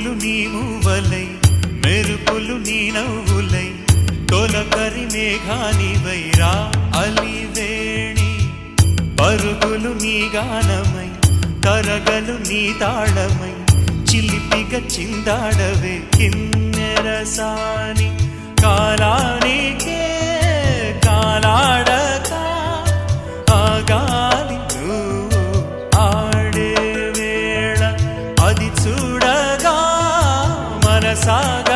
పువ్వులు నీ మూవలై మెరుపులు నీ నవ్వులై తొలకరి మేఘానివై రా అలివేణి పరుగులు నీ గానమై తరగలు నీ తాళమై చిలిపిగా చిందాడవే కిన్నెరసాని కాలానికే కాలాడక ఆగాలి నువ్వు ఆడే వేళ అది చూడగా మనసాగ